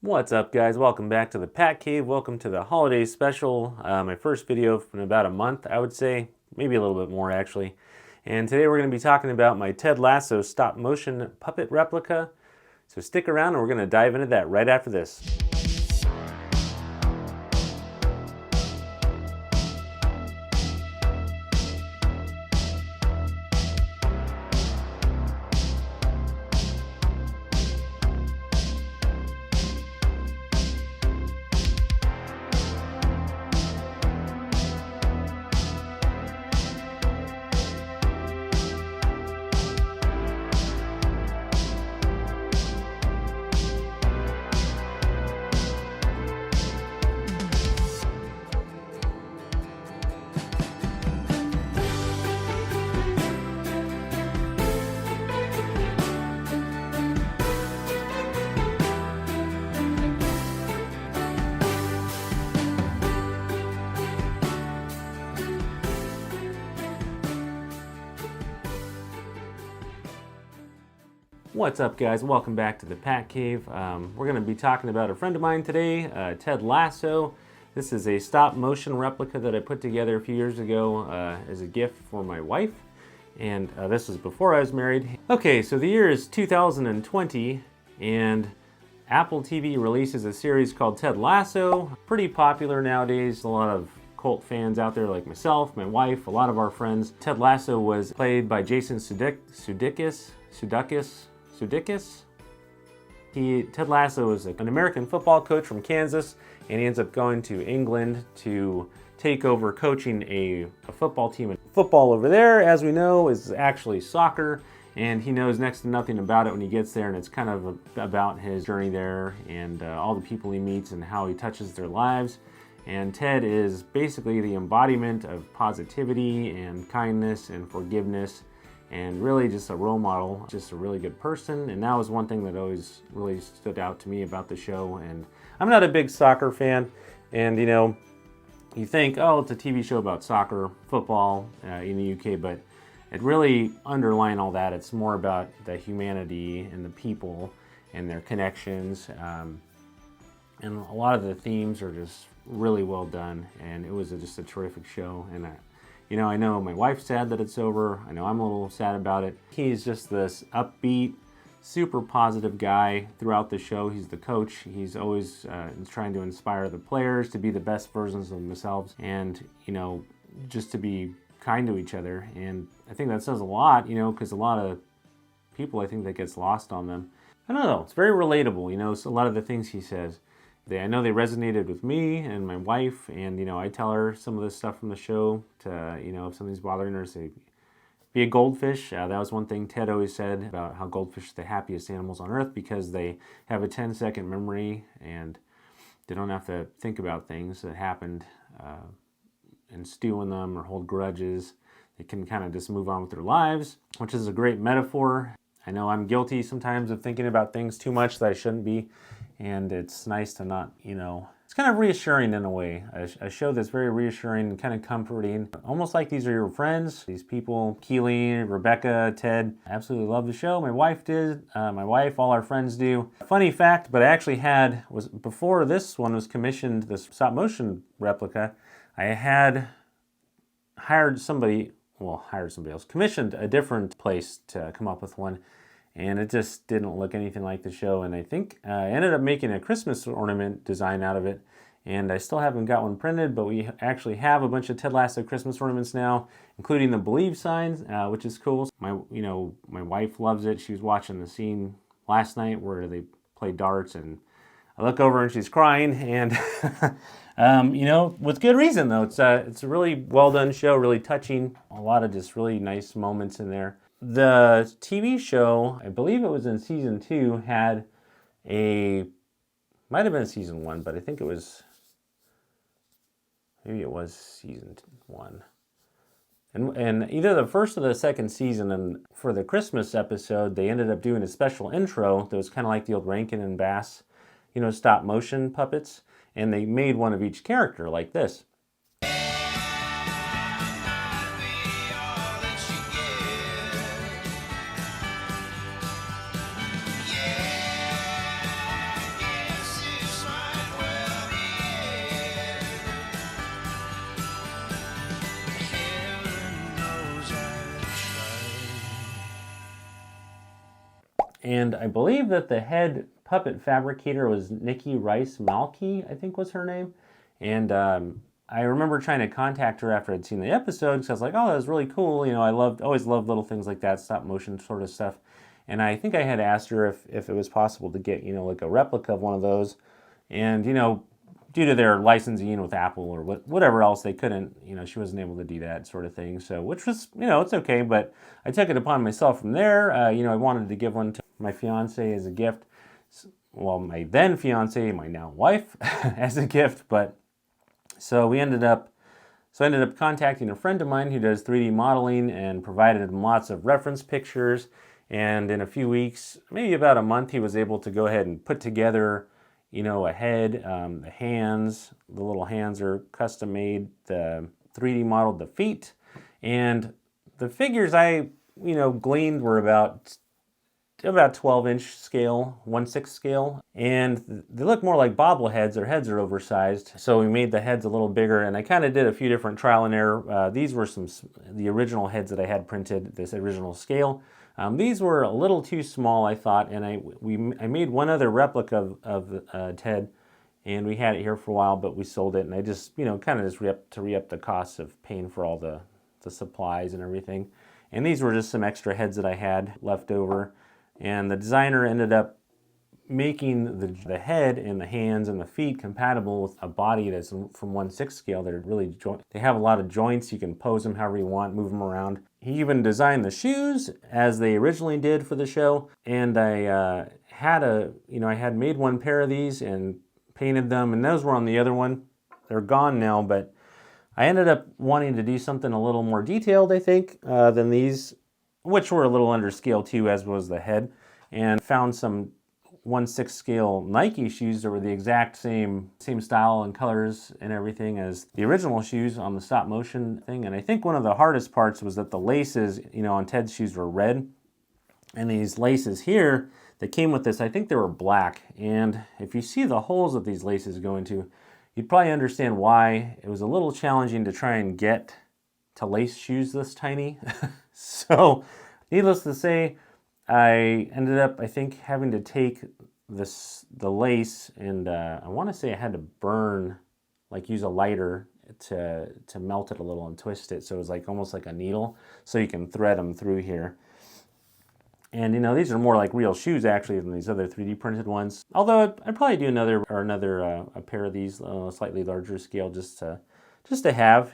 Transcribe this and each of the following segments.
What's up, guys? Welcome back to the Pat Cave. Welcome to the holiday special. My first video in about a month, I would say, maybe a little bit more actually. And today we're going to be talking about my Ted Lasso stop motion puppet replica. So stick around and we're going to dive into that right after this. What's up, guys? Welcome back to the Pat Cave. We're going to be talking about a friend of mine today, Ted Lasso. This is a stop motion replica that I put together a few years ago as a gift for my wife. And this was before I was married. Okay, so the year is 2020 and Apple TV releases a series called Ted Lasso. Pretty popular nowadays. A lot of cult fans out there like myself, my wife, a lot of our friends. Ted Lasso was played by Jason Sudeikis. Ted Lasso is an American football coach from Kansas, and he ends up going to England to take over coaching a football team. Football over there, as we know, is actually soccer, and he knows next to nothing about it when he gets there, and it's kind of about his journey there and all the people he meets and how he touches their lives. And Ted is basically the embodiment of positivity and kindness and forgiveness, and really just a role model, just a really good person. And that was one thing that always really stood out to me about the show. And I'm not a big soccer fan, and you think, oh, it's a TV show about soccer, football in the UK, but it really, underlying all that, it's more about the humanity and the people and their connections. And a lot of the themes are just really well done, and it was just a terrific show. And I know my wife's sad that it's over. I know I'm a little sad about it. He's just this upbeat, super positive guy throughout the show. He's the coach. He's always trying to inspire the players to be the best versions of themselves, and just to be kind to each other. And I think that says a lot, because a lot of people, I think, that gets lost on them. I don't know. It's very relatable. So a lot of the things he says, I know they resonated with me and my wife, and I tell her some of the stuff from the show to, if something's bothering her, say, be a goldfish. That was one thing Ted always said about how goldfish are the happiest animals on earth because they have a 10-second memory and they don't have to think about things that happened and stew in them or hold grudges. They can kind of just move on with their lives, which is a great metaphor. I know I'm guilty sometimes of thinking about things too much that I shouldn't be. And it's nice to not, it's kind of reassuring in a way. A show that's very reassuring and kind of comforting. Almost like these are your friends. These people, Keely, Rebecca, Ted, absolutely love the show. My wife did. All our friends do. Funny fact, but I actually before this one was commissioned, this stop motion replica, I had hired somebody else, commissioned a different place to come up with one. And it just didn't look anything like the show. And I think I ended up making a Christmas ornament design out of it. And I still haven't got one printed, but we actually have a bunch of Ted Lasso Christmas ornaments now, including the Believe signs, which is cool. My wife loves it. She was watching the scene last night where they play darts, and I look over and she's crying. And with good reason though. It's a really well done show, really touching. A lot of just really nice moments in there. The TV show, I believe it was in season 2, might have been season 1, but I think maybe it was season 1. And either the first or the second season, and for the Christmas episode, they ended up doing a special intro that was kind of like the old Rankin and Bass, stop motion puppets, and they made one of each character like this. And I believe that the head puppet fabricator was Nikki Rice Malky, I think was her name. And I remember trying to contact her after I'd seen the episode because I was like, oh, that was really cool. I always loved little things like that, stop motion sort of stuff. And I think I had asked her if it was possible to get, like a replica of one of those. And, due to their licensing with Apple or whatever else, they couldn't, she wasn't able to do that sort of thing. So, which was, it's okay. But I took it upon myself from there. I wanted to give one to my fiance as a gift. Well, my then fiance, my now wife, as a gift. But so I ended up contacting a friend of mine who does 3D modeling and provided him lots of reference pictures. And in a few weeks, maybe about a month, he was able to go ahead and put together, a head, the hands. The little hands are custom made. The 3D modeled the feet. And the figures I, gleaned were about 12-inch scale, 1/6 scale, and they look more like bobbleheads. Their heads are oversized, so we made the heads a little bigger, and I kind of did a few different trial and error. These were the original heads that I had printed, this original scale. These were a little too small, I thought, and I made one other replica of Ted, and we had it here for a while, but we sold it, and I just, kind of just re-up the costs of paying for all the supplies and everything. And these were just some extra heads that I had left over. And the designer ended up making the head and the hands and the feet compatible with a body that's from 1/6 scale. They have a lot of joints. You can pose them however you want, move them around. He even designed the shoes as they originally did for the show. And I had made one pair of these and painted them, and those were on the other one. They're gone now, but I ended up wanting to do something a little more detailed, I think, than these, which were a little under scale too, as was the head, and found some 1/6 scale Nike shoes that were the exact same style and colors and everything as the original shoes on the stop motion thing. And I think one of the hardest parts was that the laces, on Ted's shoes were red, and these laces here that came with this, I think they were black. And if you see the holes that these laces go into, you'd probably understand why it was a little challenging to try and get to lace shoes this tiny. So, needless to say, I ended up, I think, having to take the lace, and I want to say I had to use a lighter to melt it a little and twist it, so it was almost like a needle, so you can thread them through here. And these are more like real shoes actually than these other 3D printed ones. Although I'd probably do another a pair of these, slightly larger scale, just to have.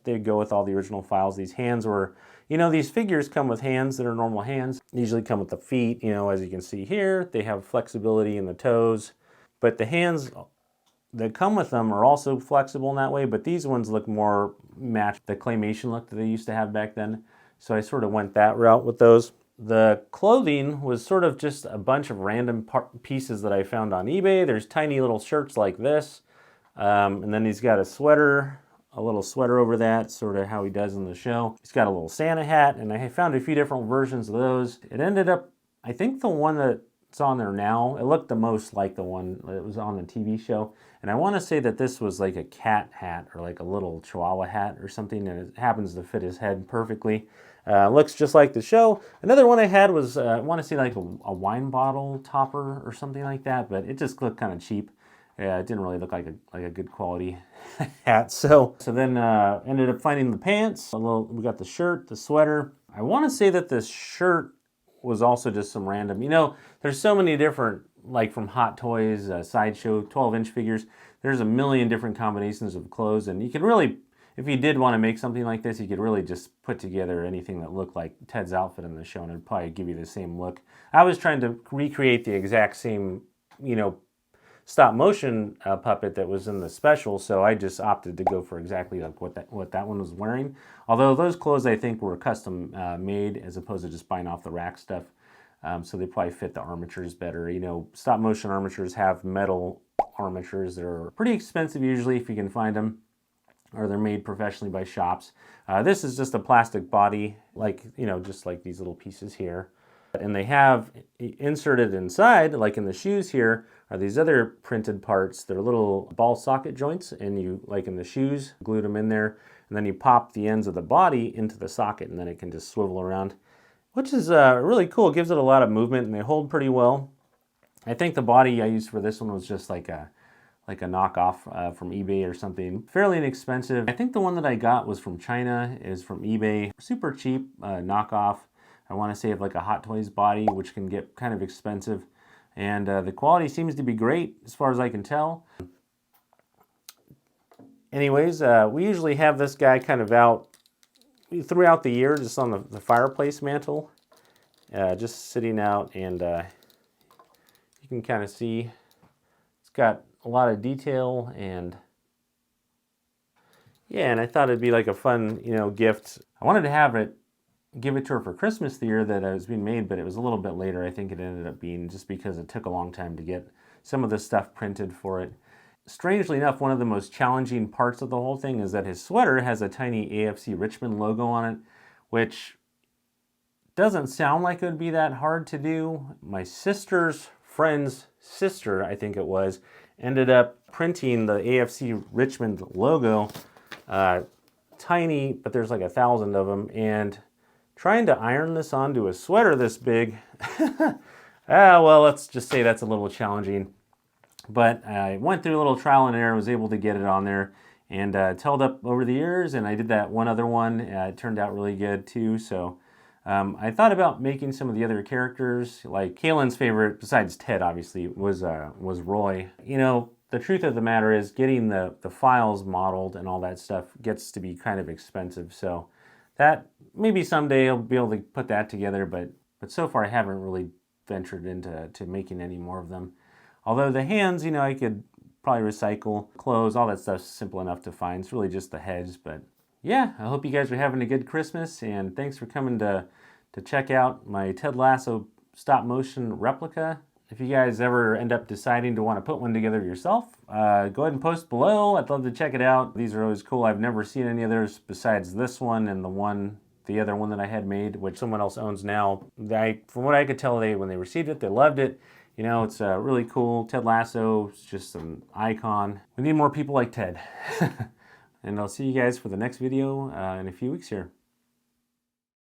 They go with all the original files. These hands were, these figures come with hands that are normal hands. They usually come with the feet, as you can see here. They have flexibility in the toes. But the hands that come with them are also flexible in that way. But these ones look more match the claymation look that they used to have back then. So I sort of went that route with those. The clothing was sort of just a bunch of random pieces that I found on eBay. There's tiny little shirts like this. And then he's got a little sweater over that, sort of how he does in the show. He's got a little Santa hat, and I found a few different versions of those. It ended up, I think the one that's on there now, it looked the most like the one that was on the TV show. And I want to say that this was like a cat hat or like a little chihuahua hat or something, and it happens to fit his head perfectly. Looks just like the show. Another one I had was, I want to say like a wine bottle topper or something like that, but it just looked kind of cheap. Yeah, it didn't really look like a good quality hat. So then ended up finding the pants. We got the shirt, the sweater. I want to say that this shirt was also just some random. There's so many different, like from Hot Toys, Sideshow, 12-inch figures. There's a million different combinations of clothes, and you could really, if you did want to make something like this, you could really just put together anything that looked like Ted's outfit in the show, and it'd probably give you the same look. I was trying to recreate the exact same, stop motion puppet that was in the special, so I just opted to go for exactly like what that one was wearing. Although those clothes I think were custom made as opposed to just buying off the rack stuff, so they probably fit the armatures better. Stop motion armatures have metal armatures. They're pretty expensive usually if you can find them, or they're made professionally by shops. This is just a plastic body, just like these little pieces here. And they have inserted inside, like in the shoes here, are these other printed parts. They're little ball socket joints, and you, like in the shoes, glued them in there, and then you pop the ends of the body into the socket, and then it can just swivel around. which is really cool. It gives it a lot of movement and they hold pretty well. I think the body I used for this one was just like a knockoff from eBay or something. Fairly inexpensive. I think the one that I got was from China, is from eBay. Super cheap knockoff. I want to say of like a Hot Toys body, which can get kind of expensive. And the quality seems to be great as far as I can tell. Anyways, we usually have this guy kind of out throughout the year, just on the fireplace mantle. Just sitting out, and you can kind of see it's got a lot of detail, and yeah, and I thought it'd be like a fun, gift. I wanted to give it to her for Christmas the year that it was being made, but it was a little bit later. I think it ended up being, just because it took a long time to get some of the stuff printed for it. Strangely enough, one of the most challenging parts of the whole thing is that his sweater has a tiny AFC Richmond logo on it, which doesn't sound like it would be that hard to do. My sister's friend's sister, I think it was, ended up printing the AFC Richmond logo, tiny, but there's like 1,000 of them, and trying to iron this onto a sweater this big, well, let's just say that's a little challenging. But I went through a little trial and error, was able to get it on there, and it's held up over the years, and I did that one other one. It turned out really good too, so I thought about making some of the other characters. Like Kaylin's favorite, besides Ted obviously, was Roy. The truth of the matter is getting the files modeled and all that stuff gets to be kind of expensive, so that maybe someday I'll be able to put that together, but so far I haven't really ventured into making any more of them. Although the hands, I could probably recycle. Clothes, all that stuff's simple enough to find. It's really just the heads. But yeah, I hope you guys are having a good Christmas, and thanks for coming to check out my Ted Lasso stop motion replica. If you guys ever end up deciding to want to put one together yourself, go ahead and post below. I'd love to check it out. These are always cool. I've never seen any others besides this one and the other one that I had made, which someone else owns now. From what I could tell, when they received it, they loved it. It's really cool. Ted Lasso is just an icon. We need more people like Ted. And I'll see you guys for the next video in a few weeks here.